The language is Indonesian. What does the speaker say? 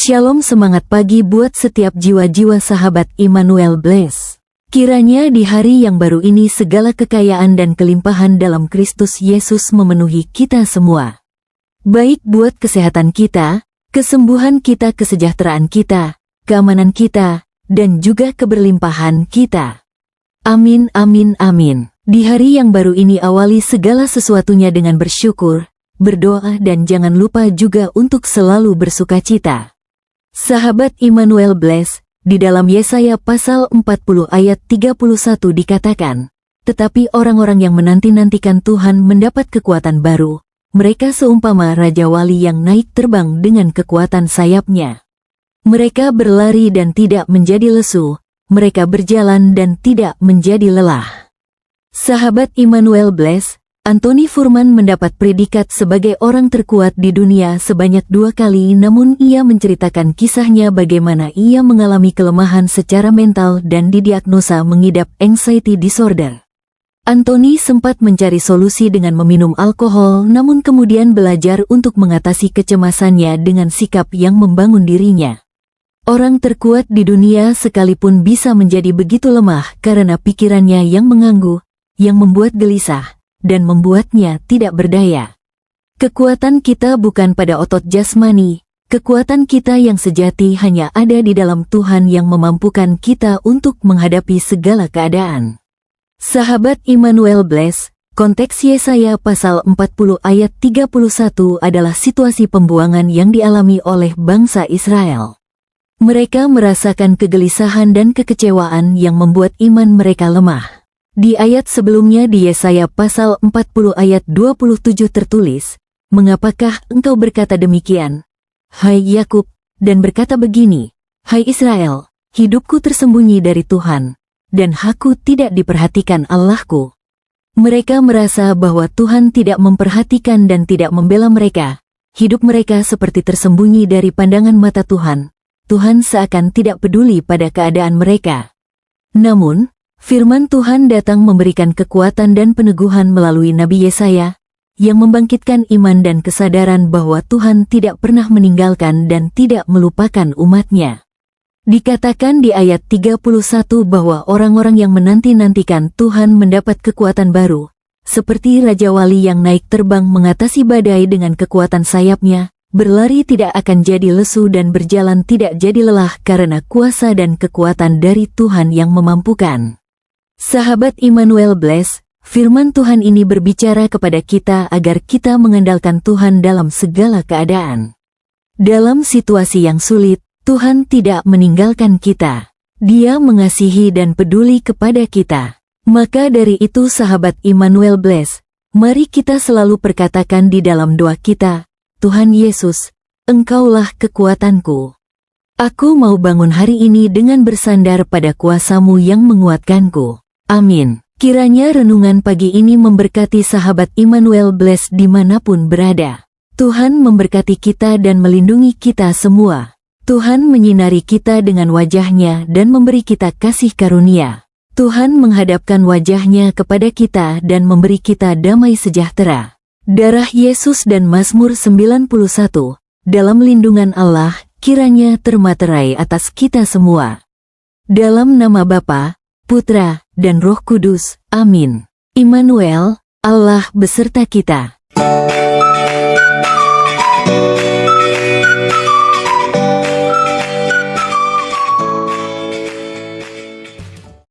Shalom, semangat pagi buat setiap jiwa-jiwa sahabat Immanuel Bless. Kiranya di hari yang baru ini segala kekayaan dan kelimpahan dalam Kristus Yesus memenuhi kita semua. Baik buat kesehatan kita, kesembuhan kita, kesejahteraan kita, keamanan kita, dan juga keberlimpahan kita. Amin, amin, amin. Di hari yang baru ini awali segala sesuatunya dengan bersyukur, berdoa, dan jangan lupa juga untuk selalu bersukacita. Sahabat Immanuel Bless, di dalam Yesaya pasal 40 ayat 31 dikatakan, tetapi orang-orang yang menanti-nantikan Tuhan mendapat kekuatan baru, mereka seumpama Raja Wali yang naik terbang dengan kekuatan sayapnya. Mereka berlari dan tidak menjadi lesu, mereka berjalan dan tidak menjadi lelah. Sahabat Immanuel Bless, Anthony Furman mendapat predikat sebagai orang terkuat di dunia sebanyak 2 kali, namun ia menceritakan kisahnya bagaimana ia mengalami kelemahan secara mental dan didiagnosa mengidap anxiety disorder. Anthony sempat mencari solusi dengan meminum alkohol, namun kemudian belajar untuk mengatasi kecemasannya dengan sikap yang membangun dirinya. Orang terkuat di dunia sekalipun bisa menjadi begitu lemah karena pikirannya yang mengganggu, yang membuat gelisah, dan membuatnya tidak berdaya. Kekuatan kita bukan pada otot jasmani, kekuatan kita yang sejati hanya ada di dalam Tuhan yang memampukan kita untuk menghadapi segala keadaan. Sahabat Immanuel Bless, konteks Yesaya pasal 40 ayat 31 adalah situasi pembuangan yang dialami oleh bangsa Israel. Mereka merasakan kegelisahan dan kekecewaan yang membuat iman mereka lemah. Di ayat sebelumnya di Yesaya pasal 40 ayat 27 tertulis, "Mengapakah engkau berkata demikian, hai Yakub, dan berkata begini, hai Israel, hidupku tersembunyi dari Tuhan, dan aku tidak diperhatikan Allahku." Mereka merasa bahwa Tuhan tidak memperhatikan dan tidak membela mereka. Hidup mereka seperti tersembunyi dari pandangan mata Tuhan. Tuhan seakan tidak peduli pada keadaan mereka. Namun, firman Tuhan datang memberikan kekuatan dan peneguhan melalui Nabi Yesaya, yang membangkitkan iman dan kesadaran bahwa Tuhan tidak pernah meninggalkan dan tidak melupakan umatnya. Dikatakan di ayat 31 bahwa orang-orang yang menanti-nantikan Tuhan mendapat kekuatan baru, seperti Raja Wali yang naik terbang mengatasi badai dengan kekuatan sayapnya, berlari tidak akan jadi lesu dan berjalan tidak jadi lelah karena kuasa dan kekuatan dari Tuhan yang memampukan. Sahabat Immanuel Bless, firman Tuhan ini berbicara kepada kita agar kita mengandalkan Tuhan dalam segala keadaan. Dalam situasi yang sulit, Tuhan tidak meninggalkan kita. Dia mengasihi dan peduli kepada kita. Maka dari itu sahabat Immanuel Bless, mari kita selalu perkatakan di dalam doa kita, Tuhan Yesus, Engkaulah kekuatanku. Aku mau bangun hari ini dengan bersandar pada kuasa-Mu yang menguatkanku. Amin. Kiranya renungan pagi ini memberkati sahabat Immanuel Bless dimanapun berada. Tuhan memberkati kita dan melindungi kita semua. Tuhan menyinari kita dengan wajah-Nya dan memberi kita kasih karunia. Tuhan menghadapkan wajah-Nya kepada kita dan memberi kita damai sejahtera. Darah Yesus dan Mazmur 91, dalam lindungan Allah, kiranya termaterai atas kita semua. Dalam nama Bapa, Putra, dan Roh Kudus. Amin. Immanuel, Allah beserta kita.